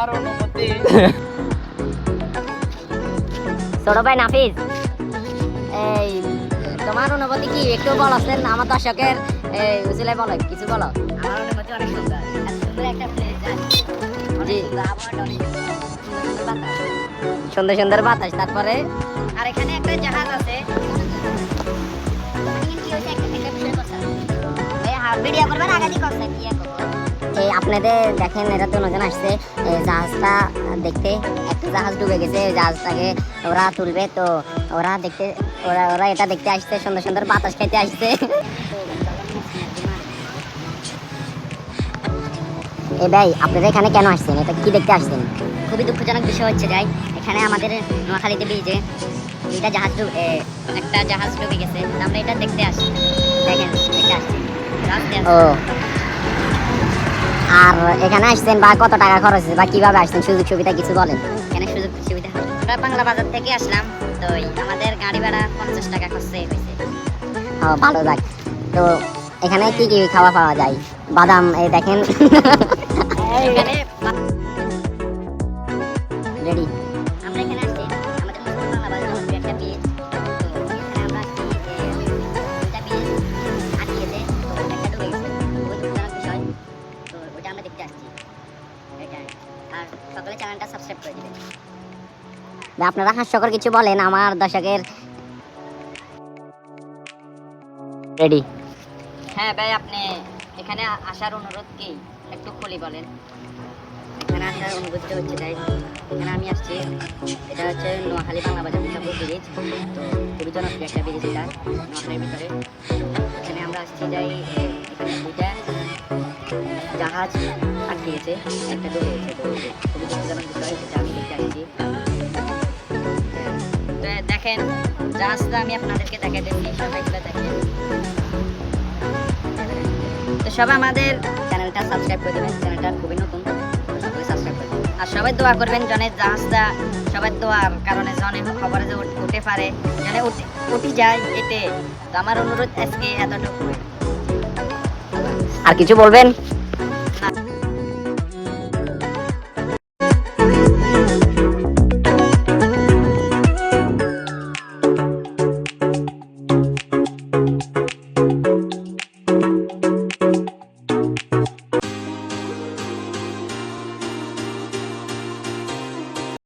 আমার অনুমতি। ছোট ভাই নাফিজ, এই তোমার অনুভূতি কি একটু বলছেন আমার দর্শকের উচিলে বলো, কিছু বলো। আমার অনুভূতি অনেক সুন্দর, এত সুন্দর একটা প্লেস, জি। আবহাওয়াটা অনেক সুন্দর, সুন্দর বাতাস। সুন্দর সুন্দর বাতাস, তারপরে আর এখানে একটা জাহাজ আছে। ভিডিও করবেন আগে দিকে করছে কি এই আপনাদের দেখেন এরা দুজন আসছে জাহাজটা দেখতে, একটা জাহাজ ডুবে গেছে, ওই জাহাজটাকে ওরা তুলবে, তো ওরা দেখতে ওরা এটা দেখতে আসছে, সুন্দর সুন্দর বাতাস খেতে আসছে। এ ভাই আপনারা এখানে কেন আসছেন, এটা কি দেখতে আসছেন? খুবই দুঃখজনক বিষয় হচ্ছে যাই এখানে আমাদের নোয়াখালীতে ব্রিজে একটা জাহাজ ডুবে গেছে, আমরা এটা দেখতে আসি, দেখেন দেখতে আসছি রাস্তায় ও, আর এখানে আসছেন বা কত টাকা খরচ হয়েছে বা কিভাবে আসছেন, সুযোগ সুবিধা কিছু বলেন। এখানে সুযোগ সুবিধা। আমরা বাংলা বাজার থেকে আসলাম, তো আমাদের গাড়ি ভাড়া 50 টাকা খরচ হয়েছে। ও ভালো যাক। তো এখানে কি কি খাওয়া পাওয়া যায়? বাদাম এই দেখেন। এখানে রেডি। আমরা এখানে আসছি আমাদের বাংলা বাজার জনপ্রিয় একটা বীজ, তো এখানে আমরা আসছি দুইটা বীজ আটকেছে, তো একটা ডুবে গেছে, ওই দুঃখজনক বিষয়, তো ওইটা আমরা দেখতে আসছি এটাই। আর সকলে চ্যানেলটা সাবস্ক্রাইব করে দিবেন। আপনারা হাস্যকর কিছু বলেন আমার দর্শকের। রেডি। হ্যাঁ ভাই, আপনি এখানে আসার অনুরোধ কি একটু খুলি বলেন। এখানে আসার অনুভূতি হচ্ছে তাই এখানে আমি আসছি, এটা হচ্ছে নোয়াখালী বাংলা বাজার মুসাফর ব্রিজ, তো খুবই জনপ্রিয় একটা ব্রিজ এটা নোয়াখালীর ভিতরে। এখানে আমরা আসছি যাই, এখানে দুইটা জাহাজ আটকে গেছে, একটা ডুবে গেছে, তো খুবই দুঃখজনক বিষয়, যেটা আমি দেখতে আসছি। তো দেখেন জাহাজটা আমি আপনাদেরকে দেখাই দিচ্ছি, সবাইগুলো দেখেন। তো সবাই আমাদের চ্যানেলটা সাবস্ক্রাইব করে দেবেন, চ্যানেলটা খুবই নতুন, সবাই সাবস্ক্রাইব করে দেবেন। আর সবাই দোয়া করবেন জনের জাহাজটা, সবাই দোয়ার কারণে জনে খবরে যে উঠতে পারে, জনে উঠে যায় এতে। তো আমার অনুরোধ আজকে এতটুকু। আর কিছু বলবেন?